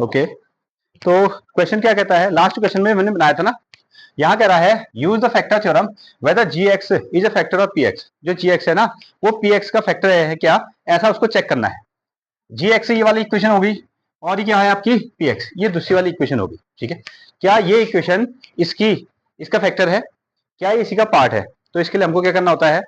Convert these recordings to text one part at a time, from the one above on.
Okay, तो question क्या कहता है, लास्ट क्वेश्चन में मैंने बनाया था ना, यहां कह रहा है use the factor theorem whether g x is a factor of P x. जो जी एक्स है ना वो पी एक्स का फैक्टर है क्या, ऐसा उसको चेक करना है। जी एक्स ये वाली इक्वेशन होगी और ये क्या है आपकी पी एक्स, ये दूसरी वाली इक्वेशन होगी। ठीक है, क्या ये इक्वेशन इसकी इसका फैक्टर है, क्या ये इसी का पार्ट है? तो इसके लिए हमको क्या करना होता है,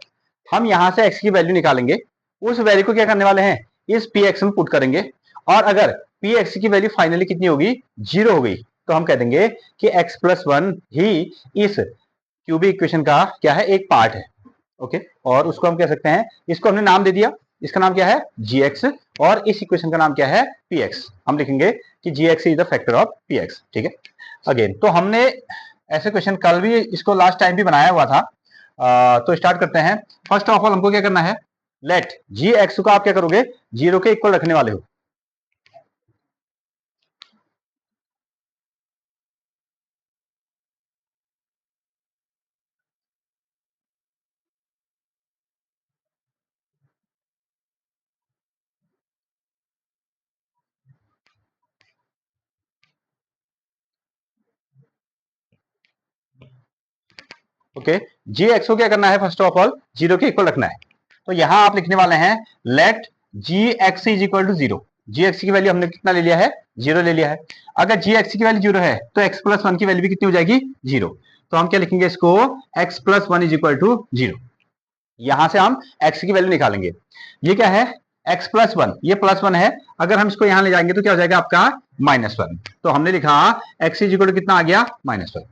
हम यहां से एक्स की वैल्यू निकालेंगे, उस वैल्यू को क्या करने वाले हैं, इस पी एक्स में पुट करेंगे, और अगर पी एक्स की वैल्यू फाइनली कितनी होगी, 0 हो गई, तो हम कह देंगे कि x प्लस 1 ही इस क्यूबिक इक्वेशन का क्या है, एक पार्ट है। ओके, और उसको हम कह सकते हैं, इसको हमने नाम दे दिया, इसका नाम क्या है, gx, और इस इक्वेशन का नाम क्या है, px। हम लिखेंगे कि gx is the factor of px। ठीक है, अगेन तो हमने ऐसे क्वेश्चन कल भी इसको लास्ट टाइम भी बनाया हुआ था। तो स्टार्ट करते हैं। फर्स्ट ऑफ ऑल हमको क्या करना है, लेट gx को आप क्या करोगे, 0 के इक्वल रखने वाले हो। ओके, जी एक्स को क्या करना है, फर्स्ट ऑफ ऑल 0 के इक्वल रखना है। तो यहां आप लिखने वाले हैं let g x is equal to 0। G x की वैल्यू हमने कितना ले लिया है, 0 ले लिया है। अगर जी एक्स की वैल्यू 0 है तो एक्स प्लस 1 की वैल्यू भी कितनी हो जाएगी, 0। तो हम क्या लिखेंगे इसको, x plus 1 is equal to 0। यहां से हम एक्स की वैल्यू निकालेंगे। ये क्या है, एक्स प्लस 1, ये प्लस 1 है, अगर हम इसको यहां ले जाएंगे तो क्या हो जाएगा आपका, -1। तो हमने लिखा एक्स इज इक्वल टू कितना आ गया, -1।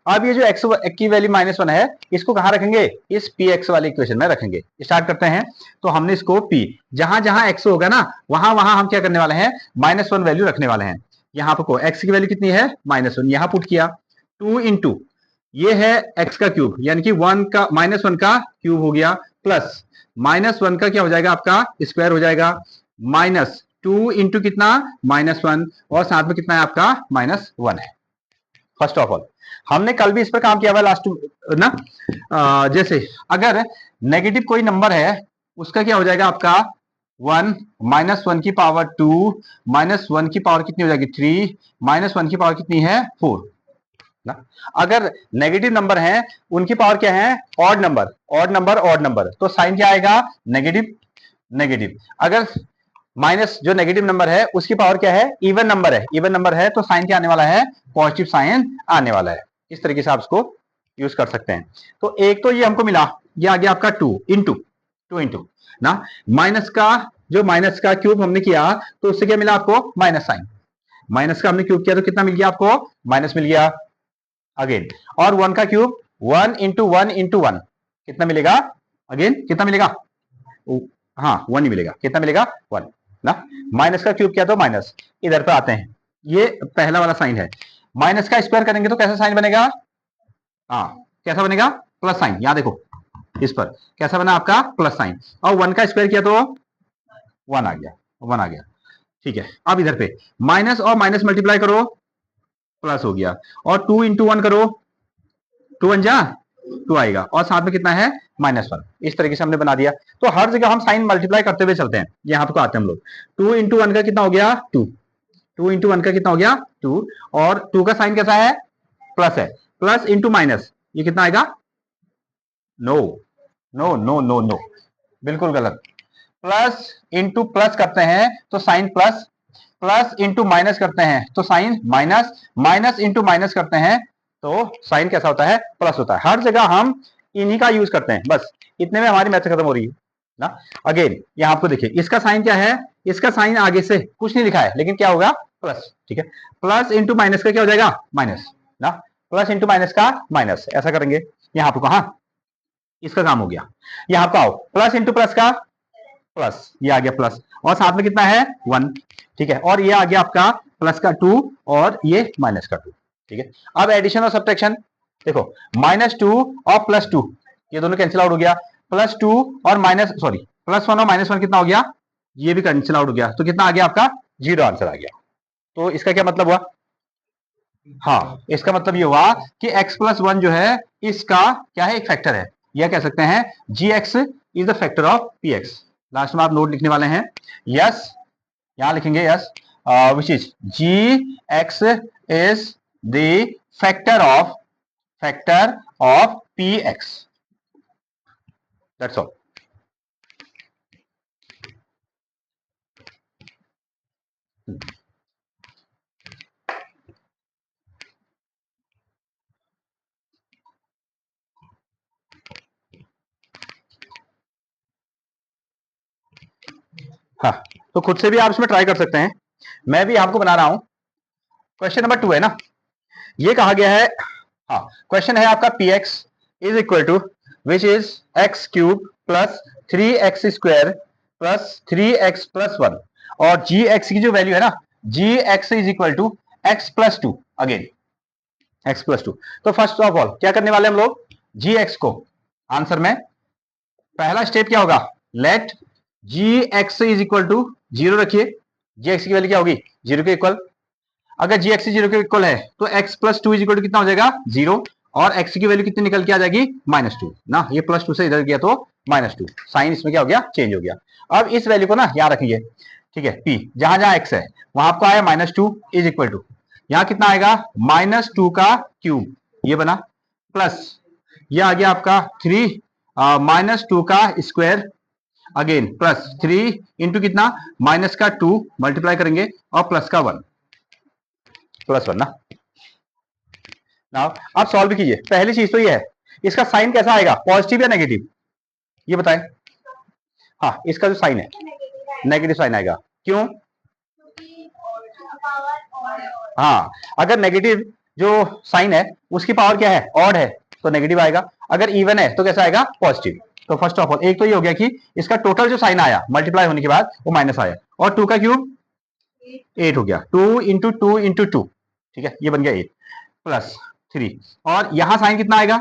अब ये जो x की वैल्यू -1 है, इसको कहां रखेंगे, इस पी एक्स वाली इक्वेशन में रखेंगे। स्टार्ट करते हैं। तो हमने इसको p, जहां जहां x होगा ना वहां वहां हम क्या करने वाले हैं, -1 वैल्यू रखने वाले हैं। यहां पर x की वैल्यू कितनी है, -1, यहां पुट किया। 2 इंटू ये है x का क्यूब, यानी कि -1 का क्यूब हो गया, प्लस -1 का क्या हो जाएगा आपका, स्क्वायर हो जाएगा, -2 इंटू कितना, -1, और साथ में कितना है आपका, -1 है। फर्स्ट ऑफ ऑल हमने कल भी इस पर काम किया हुआ लास्ट ना। जैसे अगर नेगेटिव कोई नंबर है, उसका क्या हो जाएगा आपका, 1, -1 की पावर 2, -1 की पावर कितनी हो जाएगी, 3, -1 की पावर कितनी है, 4 ना। अगर नेगेटिव नंबर है, उनकी पावर क्या है, odd number, odd number, odd number, तो साइन क्या आएगा, नेगेटिव, नेगेटिव। अगर माइनस जो नेगेटिव नंबर है उसकी पावर क्या है, इवन नंबर है, इवन नंबर है तो साइन क्या आने वाला है, पॉजिटिव साइन आने वाला है। इस तरीके से आप इसको यूज कर सकते हैं। तो एक तो ये हमको मिला, ये आ गया आपका 2 इंटू ना, माइनस का, जो माइनस का क्यूब हमने किया तो उससे क्या मिला आपको, माइनस साइन। माइनस का हमने क्यूब किया तो कितना मिल गया आपको, माइनस मिल गया। अगेन, और 1 का क्यूब, 1 इंटू 1 कितना मिलेगा, अगेन कितना मिलेगा, हाँ 1 ही मिलेगा, कितना मिलेगा, 1 ना। माइनस का क्यूब किया तो माइनस। इधर पे आते हैं, ये पहला वाला साइन है, माइनस का स्क्वायर करेंगे तो कैसा साइन बनेगा, हाँ कैसा बनेगा, प्लस साइन। यहां देखो इस पर कैसा बना आपका, प्लस साइन, और 1 का स्क्वायर किया तो 1 आ गया, 1 आ गया। ठीक है, अब इधर पे माइनस और माइनस मल्टीप्लाई करो, प्लस हो गया, और 2 इंटू 1 करो, 2 आएगा, और साथ में कितना है, -1। इस तरीके से हमने बना दिया। तो हर जगह हम साइन मल्टीप्लाई करते हुए चलते हैं। यहाँ पे आते हैं हम लोग, 2 इंटू 1 का कितना हो गया, 2, 2 इंटू 1 का कितना हो गया, 2, और 2 का साइन कैसा है, प्लस है, प्लस इंटू माइनस, ये कितना आएगा, no, no no no no, बिल्कुल गलत। प्लस इंटू प्लस करते हैं तो sign plus, plus into minus करते हैं तो sign minus, minus into minus करते हैं तो साइन कैसा होता है, प्लस होता है। हर जगह हम इन्हीं का यूज करते हैं, बस इतने में हमारी मैथ खत्म हो रही है ना। अगेन यहां आपको देखिए, इसका साइन क्या है, इसका साइन आगे से कुछ नहीं लिखा है, लेकिन क्या होगा, प्लस। ठीक है, प्लस इंटू माइनस का क्या हो जाएगा, माइनस ना, प्लस इंटू माइनस का माइनस, ऐसा करेंगे। यहां पर कहा, इसका काम हो गया। यहां पर आओ, प्लस इंटू प्लस का प्लस, ये आ गया प्लस, और साथ में कितना है, 1। ठीक है, और ये आ गया आपका प्लस का 2, और ये माइनस का 2। ठीक है, अब एडिशन और सब्ट्रैक्शन देखो, -2 और +2 ये दोनों कैंसिल आउट हो गया, +2 और +1 और -1 कितना हो गया, ये भी कैंसिल आउट हो गया, तो कितना आ गया आपका, 0 आंसर आ गया। तो इसका क्या मतलब हुआ, हाँ, इसका मतलब ये हुआ कि x प्लस वन जो है इसका क्या है, एक फैक्टर है। यह कह सकते हैं G x is the factor of P X. Last में आप नोट लिखने वाले हैं, यस, यहां लिखेंगे yes, which is G x is the factor of P X, that's all. हाँ, तो खुद से भी आप इसमें ट्राई कर सकते हैं, मैं भी आपको बना रहा हूं। क्वेश्चन नंबर 2 है ना, ये कहा गया है, हाँ, क्वेश्चन है आपका P x is equal to which is X cube plus 3x² plus 3x+1, और जी एक्स की जो वैल्यू है ना, G x is equal to x+2, again x+2। तो फर्स्ट ऑफ ऑल क्या करने वाले हम लोग, जी एक्स को आंसर में पहला स्टेप क्या होगा, let g x is equal to 0 रखिए, जी एक्स की वैल्यू क्या होगी, 0 के इक्वल। अगर जी एक्स 0 के इक्वल है तो x+2 इज इक्वल टू कितना हो जाएगा, 0, और x की वैल्यू कितनी निकल के आ जाएगी, -2 ना, ये +2 से इधर गया तो -2, साइन इसमें क्या हो गया, चेंज हो गया। अब इस वैल्यू को ना यहाँ रखिए, ठीक है, p जहां जहां x है वहां आपको आया -2 इज इक्वल टू, यहाँ कितना आएगा, -2 का क्यूब, ये बना, प्लस ये आ गया आपका 3 -2 का स्क्वायर, अगेन प्लस 3 इंटू कितना, माइनस का 2 मल्टीप्लाई करेंगे और प्लस का 1, +1 ना। नाउ आप सॉल्व कीजिए, पहली चीज तो ये है, इसका साइन कैसा आएगा, पॉजिटिव या नेगेटिव, ये बताएं। हाँ, इसका जो साइन है नेगेटिव साइन आएगा, क्यों, हाँ, अगर नेगेटिव जो साइन है उसकी पावर क्या है, ऑड है, तो नेगेटिव आएगा, अगर इवन है तो कैसा आएगा, पॉजिटिव। तो फर्स्ट ऑफ ऑल एक तो ये हो गया कि इसका टोटल जो साइन आया मल्टीप्लाई होने के बाद वो माइनस आया, और 2 का क्यूब 8 हो गया, 2 × 2 × 2, ठीक है, ये बन गया 8 प्लस 3, और यहां साइन कितना आएगा,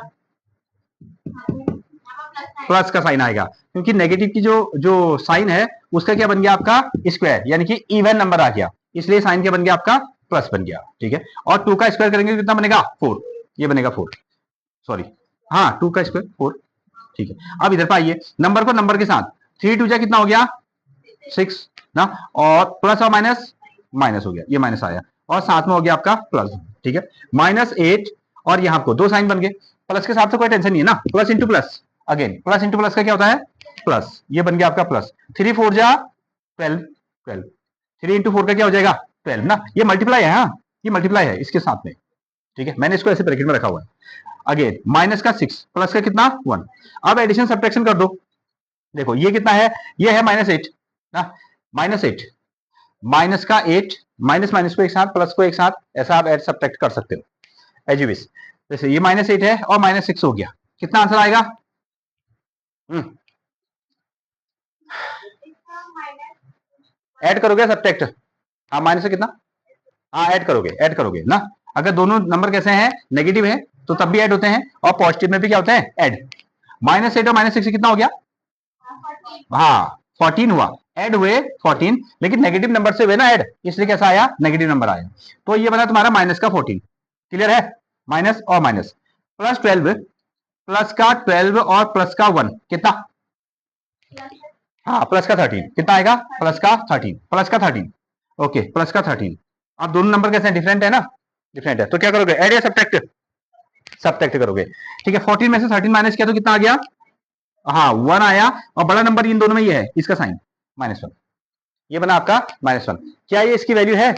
प्लस का साइन आएगा, क्योंकि नेगेटिव की जो जो साइन है उसका क्या बन गया आपका, स्क्वायर, यानी कि इवन नंबर आ गया, इसलिए साइन क्या बन गया आपका, प्लस बन गया, ठीक है। और 2 का स्क्वायर करेंगे कितना बनेगा, 4, ये बनेगा 4, सॉरी, हाँ 2 का स्क्वायर 4, ठीक है। अब इधर पर आइए, नंबर को नंबर के साथ, 3 2 कितना हो गया, 6 ना, और प्लस और माइनस, माइनस हो गया, ये माइनस आया, और साथ में हो गया आपका प्लस, ठीक है, -8, और यहाँ आपको दो साइन बन गए, प्लस के साथ तो कोई टेंशन नहीं है ना, plus into plus, again plus into plus का क्या होता है, प्लस, ये बन गया आपका प्लस, 3 4 जा 12, 12, 3 × 4 का क्या हो जाएगा, 12 ना, ये मल्टीप्लाई है, हाँ ये मल्टीप्लाई है इसके साथ में, ठीक है, मैंने इसको ऐसे ब्रैकेट में रखा हुआ है, अगेन माइनस का 6 प्लस का कितना 1, अब एडिशन सब्ट्रैक्शन कर दो, देखो ये कितना है, ये है -8 ना, -8, माइनस का 8, माइनस माइनस को एक साथ, प्लस को एक साथ, ऐसा आप ऐड सब्ट्रैक्ट कर सकते हो एज यू विश। जैसे ये -8 है और -6 हो गया, कितना आंसर आएगा, ऐड करोगे सब्ट्रैक्ट, हाँ माइनस से कितना, हाँ ऐड करोगे ना, अगर दोनों नंबर कैसे हैं, नेगेटिव है तो तब भी ऐड होते हैं, और पॉजिटिव में भी क्या होते हैं, ऐड। -8 और -6 कितना हो गया, हाँ 14 हुआ, ऐड हुए 14, लेकिन नेगेटिव नंबर से हुए ना ऐड, इसलिए कैसा आया, नेगेटिव नंबर आया, तो ये बना तुम्हारा माइनस का 14, क्लियर है, माइनस और माइनस, प्लस 12, प्लस का 12 और प्लस का 1 कितना, हाँ प्लस का 13 कितना आएगा, प्लस का 13, प्लस का 13, ओके प्लस का 13। अब दोनों नंबर कैसे हैं, डिफरेंट है ना, डिफरेंट है, तो क्या करोगे, ऐड या सब्ट्रैक्ट, सब्ट्रैक्ट करोगे, ठीक है। 14 में से 13 माइनस किया तो कितना आ गया, हाँ 1 आया, और बड़ा नंबर इन दोनों में ये है, इसका साइन -1, ये बना आपका -1। क्या ये इसकी वैल्यू है,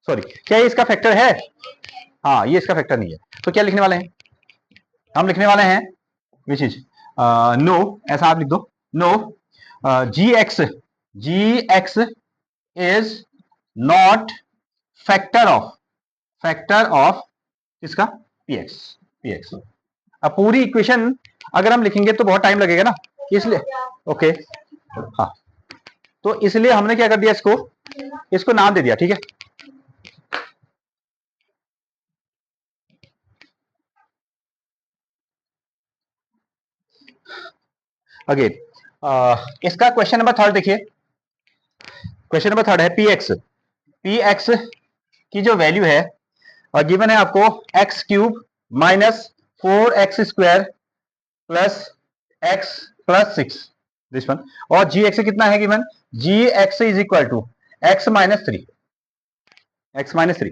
सॉरी क्या ये इसका फैक्टर है, हाँ ये इसका फैक्टर नहीं है, तो क्या लिखने वाले हैं, हम लिखने वाले हैं विच इज नो, ऐसा आप लिख दो, no g x is not factor of इसका पी एक्स। अब पूरी इक्वेशन अगर हम लिखेंगे तो बहुत टाइम लगेगा ना, इसलिए ओके, हाँ, तो इसलिए हमने क्या कर दिया, इसको इसको नाम दे दिया, ठीक है। अगेन इसका क्वेश्चन नंबर 3 देखिए, क्वेश्चन नंबर 3 है पी एक्स की जो वैल्यू है और गिवन है आपको x cube minus 4x² plus x plus 6 this one. और जी एक्स कितना है given, g x is equal to x minus 3, x minus 3।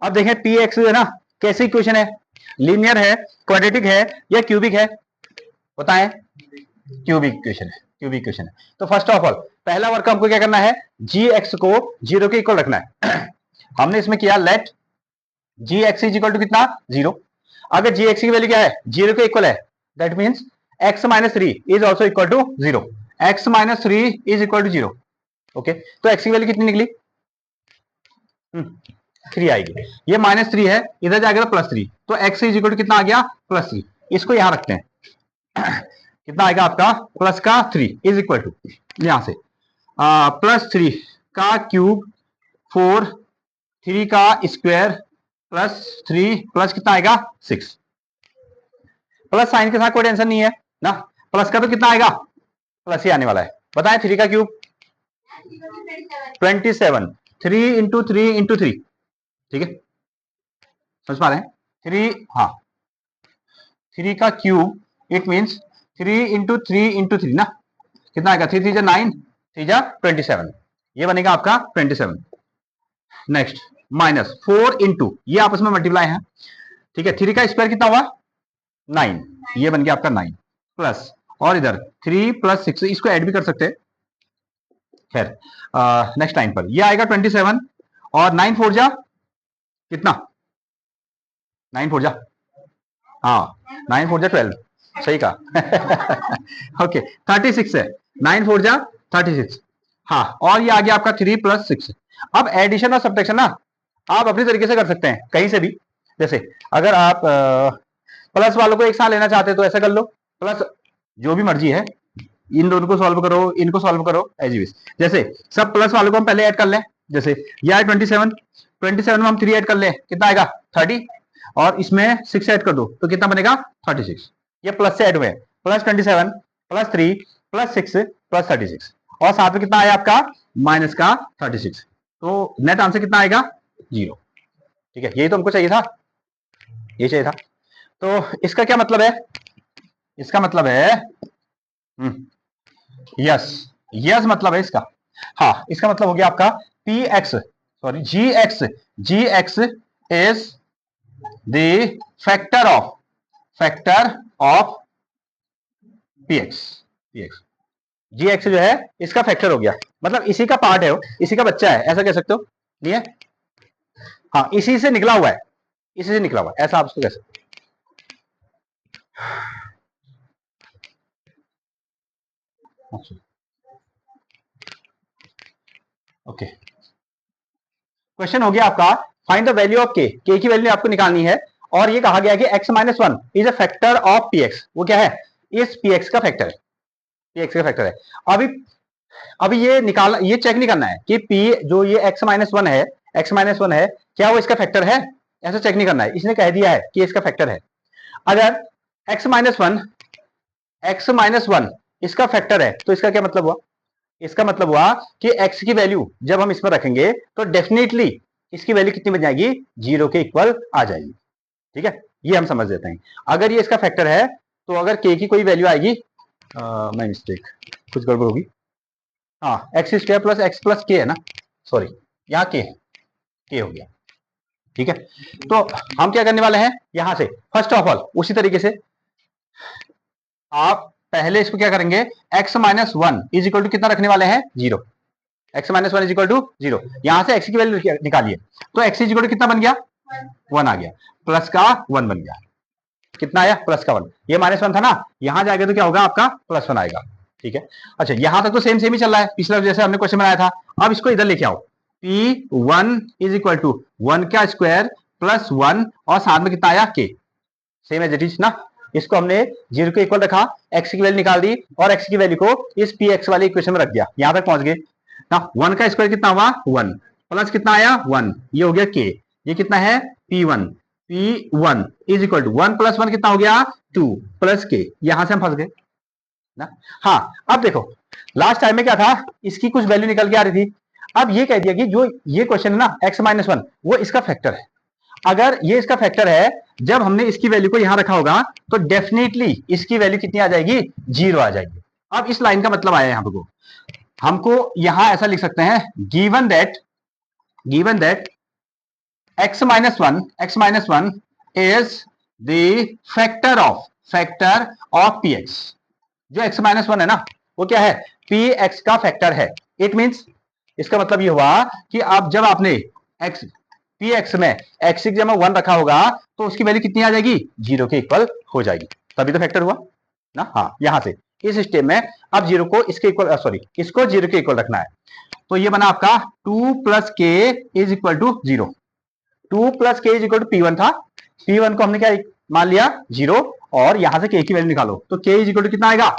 अब देखें पी एक्स है ना, कैसी इक्वेशन है, लीनियर है, क्वाड्रेटिक है या क्यूबिक है, बताएं। क्यूबिक इक्वेशन है, क्यूबिक इक्वेशन है। तो फर्स्ट ऑफ ऑल पहला वर्क हमको क्या करना है, जी एक्स को 0 के इक्वल रखना है। हमने इसमें किया let g x is equal to कितना 0। अगर जी एक्स की वैल्यू क्या है 0 के इक्वल है, that means x minus 3 is also equal to 0, x minus 3 is equal to 0। Okay, तो एक्स की वैल्यू कितनी निकली, 3 आएगी। ये -3 है, इधर जाएगा तो +3, तो x इज इक्वल टू कितना आ गया +3। इसको यहां रखते हैं, कितना आएगा आपका प्लस का 3 इज इक्वल टू यहां से +3 का क्यूब 4, 3 का स्क्वायर प्लस 3 प्लस कितना आएगा 6। प्लस साइन के साथ कोई टेंशन नहीं है ना, प्लस का तो कितना आएगा प्लस ही आने वाला है। बताएं 3 का क्यूब 27, 3 इंटू 3 इंटू 3, ठीक है समझ पा रहे हैं 3, हाँ 3 का cube it means 3 into 3 into 3 ना, कितना आएगा 3 3 जा 9, 3 जा 27, ये बनेगा आपका 27। नेक्स्ट माइनस 4 इंटू, ये आपस में मल्टीप्लाई है, ठीक है 3 का स्क्वायर कितना हुआ 9, ये बन गया आपका 9 प्लस, और इधर 3 प्लस 6, इसको ऐड भी कर सकते हैं। खैर नेक्स्ट लाइन पर ये आएगा 27 और 9 4 जा कितना 9 4 जा, हाँ 9 4 जा 12, सही कहा। ओके 36 है, 9 4 जा 36, हाँ और ये आ गया आपका 3 प्लस 6। अब एडिशन और सब्ट्रैक्शन ना आप अपनी तरीके से कर सकते हैं कहीं से भी, जैसे अगर आप प्लस वालों को एक साथ लेना चाहते हैं तो ऐसा कर लो, प्लस जो भी मर्जी है, इन दोनों को सॉल्व करो, इनको सॉल्व करो एज यू विश। जैसे सब प्लस वालों को हम पहले ऐड कर लें, जैसे ये आए 27, 27 में हम 3 ऐड कर लें कितना आएगा 30, और इसमें 6 ऐड कर दो तो कितना बनेगा 36। ये प्लस से ऐड हुए, प्लस 27 प्लस 3 प्लस 6 प्लस 36, और साथ में कितना आया आपका माइनस का 36, तो नेट आंसर कितना आएगा 0। ठीक है, यही तो हमको चाहिए था, ये चाहिए था। तो इसका क्या मतलब है, इसका मतलब है यस, यस मतलब है इसका, हाँ इसका मतलब हो गया आपका P x sorry g x, g x is the factor of P x, p x g x जो है इसका फैक्टर हो गया, मतलब इसी का पार्ट है वो, इसी का बच्चा है, ऐसा कह सकते हो, नहीं है हाँ इसी से निकला हुआ है, इसी से निकला हुआ है, ऐसा आप उसको कह सकते हो। अच्छा ओके, क्वेश्चन हो गया आपका फाइंड द वैल्यू ऑफ के, के की वैल्यू आपको निकालनी है, और ये कहा गया कि x minus 1 is a factor of P x, वो क्या है इस पी एक्स का फैक्टर है, पी एक्स का फैक्टर है। अभी ये निकाल, ये चेक नहीं करना है कि p जो ये x माइनस 1 है, x माइनस 1 है क्या वो इसका फैक्टर है, ऐसा चेक नहीं करना है, इसने कह दिया है कि इसका फैक्टर है। अगर x माइनस 1, x माइनस 1 इसका फैक्टर है तो इसका क्या मतलब हुआ, इसका मतलब हुआ कि x की वैल्यू जब हम इसमें रखेंगे तो डेफिनेटली इसकी वैल्यू कितनी बन जाएगी 0 के इक्वल आ जाएगी। ठीक है, ये हम समझ लेते हैं। अगर ये इसका फैक्टर है तो अगर k की कोई वैल्यू आएगी, मैं मिस्टेक कुछ गड़बड़ होगी, हाँ x square plus x plus के है ना, सॉरी यहाँ के है, के हो गया। ठीक है, तो हम क्या करने वाले हैं यहां से, फर्स्ट ऑफ ऑल उसी तरीके से आप पहले इसको क्या करेंगे, x minus 1 is equal to कितना रखने वाले हैं 0, x minus 1 is equal to 0, यहां से x की वैल्यू निकालिए, तो x इज इक्वल टू कितना बन गया 1 आ गया, प्लस का 1 बन गया, कितना आया प्लस का 1, ये माइनस 1 था ना, यहां जाएगा तो क्या होगा आपका प्लस 1 आएगा। ठीक है, अच्छा यहां तक तो सेम सेम ही चल रहा है, पिछला जैसे हमने क्वेश्चन बनाया था। अब इसको इधर लेके आओ, p1 इज इक्वल टू 1 का स्क्वायर प्लस 1 और साथ में कितना आया k, same as it is ना, इसको हमने 0 के इक्वल रखा, x की वैल्यू निकाल दी और x की वैल्यू को इस px वाले इक्वेशन में रख दिया, यहां तक पहुंच गए ना। 1 का स्क्वायर कितना हुआ 1 प्लस कितना आया 1, ये हो गया k, ये कितना है p1, p1 is equal to 1 plus 1 कितना हो गया 2 प्लस k, यहां से हम फंस गए ना। हाँ अब देखो लास्ट टाइम में क्या था, इसकी कुछ वैल्यू निकल के आ रही थी, अब ये कह दिया कि जो ये क्वेश्चन है ना x माइनस 1 वो इसका फैक्टर है। अगर ये इसका फैक्टर है, जब हमने इसकी वैल्यू को यहां रखा होगा तो डेफिनेटली इसकी वैल्यू कितनी आ जाएगी, 0 आ जाएगी। अब इस लाइन का मतलब आया यहां को, हमको यहां ऐसा लिख सकते हैं, given that x minus 1 is the factor of px। जो x minus 1 है ना, वो क्या है, px का फैक्टर है। इट मींस, इसका मतलब ये हुआ कि अब जब आपने x px में x की जगह 1 रखा होगा तो उसकी वैल्यू कितनी आ जाएगी, 0 के इक्वल हो जाएगी, तभी तो फैक्टर हुआ ना। हाँ, यहां से इस स्टेप में अब 0 को इसके इक्वल, सॉरी इसको 0 के इक्वल रखना है। तो ये बना आपका 2 प्लस के इज इक्वल टू 0। 2 प्लस के इज इक्वल टू P1 था, P1 को हमने क्या मान लिया, 0, और यहां से के की वैल्यू निकालो तो के इज इक्वल टू कितना आएगा,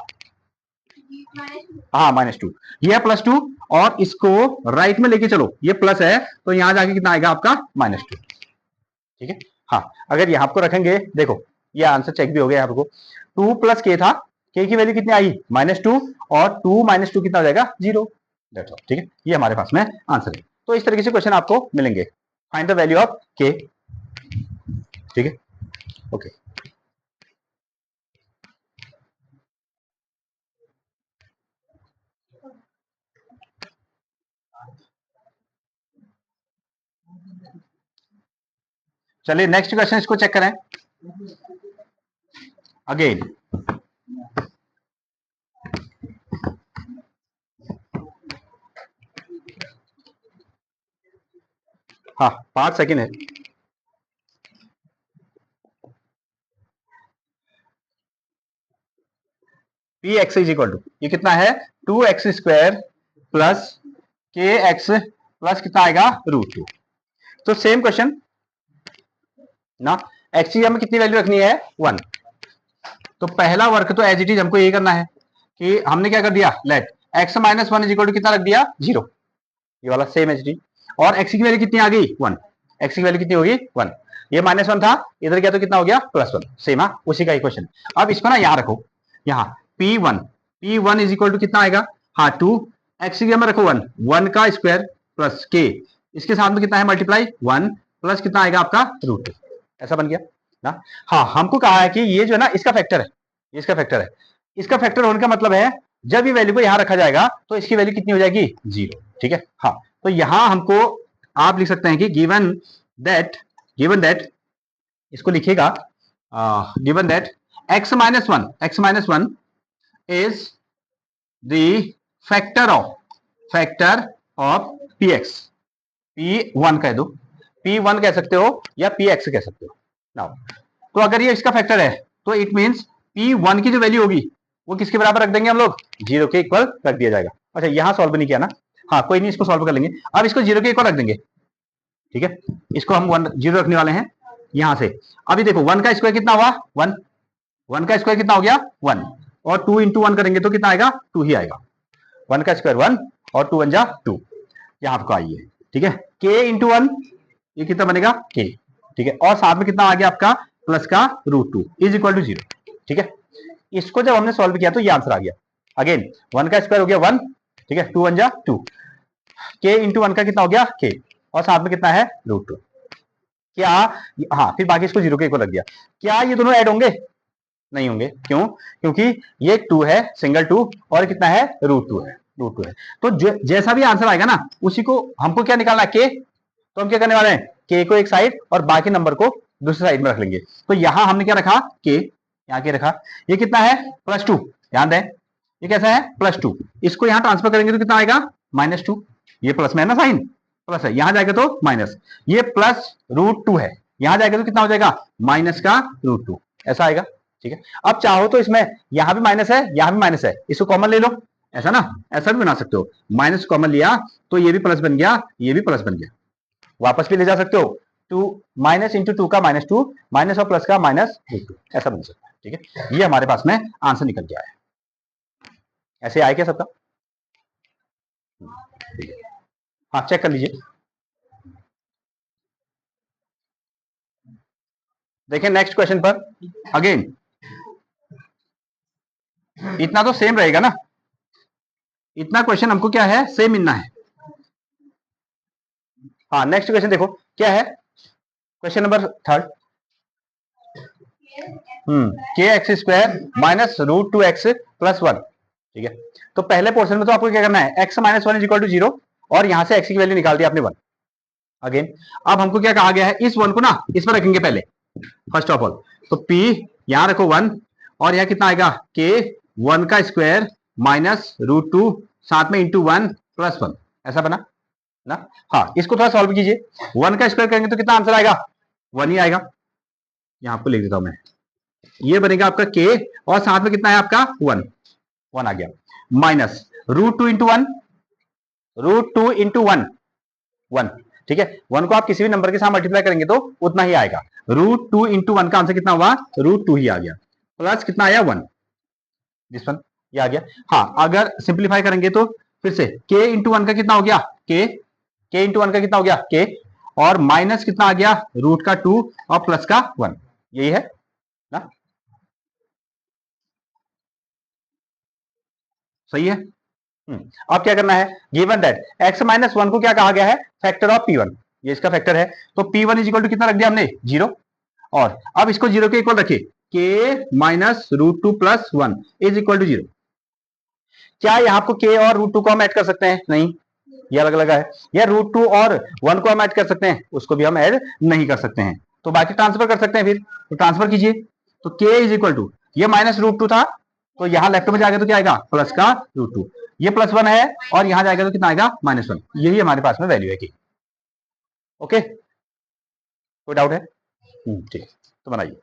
हाँ -2। ये है +2, और इसको राइट में लेके चलो, ये प्लस है तो यहां जाके कितना आएगा आपका -2। ठीक है। हाँ, अगर यहां आपको रखेंगे, देखो ये आंसर चेक भी हो गया आपको, 2 प्लस के था, के की वैल्यू कितनी आई, -2, और 2 - 2 कितना हो जाएगा, 0। ठीक है, ये हमारे पास में आंसर है। तो इस तरीके से क्वेश्चन आपको मिलेंगे, फाइंड द वैल्यू ऑफ के। ठीक है, ओके। चलिए नेक्स्ट क्वेश्चन इसको चेक करें अगेन। हाँ, 5 सेकेंड है। P x is equal to, ये कितना है, 2x² प्लस के एक्स प्लस कितना आएगा, √2। तो सेम क्वेश्चन ना, एक्स की हमें कितनी वैल्यू रखनी है, 1। तो पहला वर्क तो एज इट इज हमको यही करना है कि हमने क्या कर दिया, let x - 1 is equal to कितना रख दिया, 0, ये वाला सेम एज इट इज। और x की वैल्यू कितनी आ गई, 1। x की वैल्यू कितनी होगी, 1। ये -1 था, इधर गया तो कितना हो गया, +1। सेम, हाँ, उसी का इक्वेशन। अब इसको ना यहां रखो, यहाँ P1 इज इक्वल टू कितना आएगा, हाँ 2, x की जगह में रखो 1, 1 का स्क्वायर प्लस के, इसके साथ में कितना है, मल्टीप्लाई 1 प्लस कितना आएगा आपका, √2। ऐसा बन गया ना। हाँ, हमको कहा है कि ये जो है ना, इसका फैक्टर है, इसका फैक्टर है। इसका फैक्टर होने का मतलब है, जब ये वैल्यू को यहां रखा जाएगा तो इसकी वैल्यू कितनी हो जाएगी, 0। ठीक है। हाँ, तो यहां हमको आप लिख सकते हैं कि गिवन दैट इसको लिखिएगा, given that x - 1 is the factor of px। P1 कह दो, P1 कह सकते हो या Px कह सकते हो। नाउ, तो अगर ये इसका फैक्टर है तो इट मींस P1 की जो वैल्यू होगी वो किसके बराबर रख देंगे हम लोग, 0 के इक्वल रख दिया जाएगा। अच्छा, यहां सॉल्व नहीं किया ना, हाँ कोई नहीं, इसको सॉल्व कर लेंगे। अब इसको 0 के इक्वल रख देंगे। ठीक है, इसको हम 0 रखने वाले हैं यहां से। अभी देखो 1 का स्क्वायर कितना हुआ, 1, 1 का स्क्वायर कितना हो गया, 1, और 2 × 1 करेंगे तो कितना आएगा, 2 ही आएगा। 1 का स्क्वायर 1 और 2 × 1 = 2, यहां आपको आई है। ठीक है, k × 1, ये कितना बनेगा, k। ठीक है, और साथ में कितना आ गया आपका, प्लस का √2 इज इक्वल टू 0। ठीक है, इसको जब हमने सॉल्व किया तो ये आंसर आ गया। अगेन 1 का स्क्वायर हो गया 1, ठीक है, 2 × 1 = 2, k × 1 का कितना हो गया, k, और साथ में कितना है, √2। क्या, हाँ, फिर बाकी इसको 0 के इक्वल रख दिया। क्या ये दोनों ऐड होंगे, नहीं होंगे, क्यों, क्योंकि ये 2 है, सिंगल 2, और कितना है, √2 है, √2 है। तो जैसा भी आंसर आएगा ना, उसी को हमको क्या निकालना है, k। तो हम क्या करने वाले हैं, k को एक साइड और बाकी नंबर को दूसरी साइड में रख लेंगे। तो यहां हमने क्या रखा, k, यहाँ के रखा। ये कितना है, +2, ध्यान दें, ये कैसा है, +2। इसको यहां ट्रांसफर करेंगे तो कितना आएगा, -2। ये प्लस में है ना, साइन प्लस है, यहां जाएगा तो माइनस। ये प्लस √2 है, यहां जाएगा तो कितना हो जाएगा, माइनस का √2, ऐसा आएगा। ठीक है, अब चाहो तो इसमें यहां भी माइनस है, यहां भी माइनस है, इसको कॉमन ले लो, ऐसा ना, ऐसा भी बना सकते हो। माइनस कॉमन लिया तो ये भी प्लस बन गया, ये भी प्लस बन गया, वापस भी ले जा सकते हो। 2 माइनस इंटू 2 का -2, माइनस और प्लस का -√2, ऐसा बन सकता है। ठीक है, ये हमारे पास में आंसर निकल गया है। ऐसे आए क्या सबका, हाँ चेक कर लीजिए। देखिए नेक्स्ट क्वेश्चन पर अगेन, इतना तो सेम रहेगा ना, इतना क्वेश्चन हमको क्या है, सेम मिलना है। हाँ, नेक्स्ट क्वेश्चन देखो क्या है, question number third, k x square minus root two x plus one. ठीक है, तो पहले पोर्शन में तो आपको क्या करना है, x minus one is equal to zero, और यहां से एक्स की वैल्यू निकाल दी आपने वन। अगेन अब हमको क्या कहा गया है, इस वन को ना इस पर रखेंगे पहले फर्स्ट ऑफ ऑल, तो p यहां रखो वन, और यहां कितना आएगा k वन का स्क्वायर माइनस रूट टू साथ में इंटू वन प्लस वन, ऐसा बना ना। हाँ, इसको थोड़ा सॉल्व कीजिए, वन का स्क्वायर करेंगे तो कितना आंसर आएगा, वन ही आएगा। यहां आपको लिख देता हूं मैं, ये बनेगा आपका k, और साथ में कितना है आपका वन, वन आ गया, minus root two into one, root two into one, one. ठीक है, वन को आप किसी भी नंबर के साथ मल्टीप्लाई करेंगे तो उतना ही आएगा, रूट टू इंटू वन का आंसर कितना हुआ, रूट टू ही आ गया, प्लस कितना आया वन, दिस वन, ये आ गया। हाँ, अगर सिंप्लीफाई करेंगे तो फिर से k इंटू वन का कितना हो गया, k इंटू वन का कितना हो गया k, और माइनस कितना आ गया रूट का टू और प्लस का वन, यही है ना, सही है। अब क्या करना है, given that x minus one को क्या कहा गया है, फैक्टर ऑफ p1, ये इसका फैक्टर है, तो p1 इज इक्वल टू कितना रख दिया हमने, जीरो, और अब इसको जीरो के इक्वल रखे, k minus root two plus one is equal to zero. क्या यहाँ आपको k और रूट टू को हम ऐड कर सकते हैं, नहीं, ये अलग अलग है, या रूट टू और वन को हम ऐड कर सकते हैं, उसको भी हम ऐड नहीं कर सकते हैं, तो बाकी ट्रांसफर कर सकते हैं, फिर तो ट्रांसफर कीजिए, तो k इज इक्वल टू, ये माइनस रूट टू था, तो यहां लेफ्ट में जाएगा तो क्या आएगा, प्लस का रूट टू, ये प्लस वन है, और यहां जाएगा तो कितना आएगा, माइनस वन, यही हमारे पास में वैल्यू है की। ओके, कोई डाउट है, ठीक, तो बनाइए।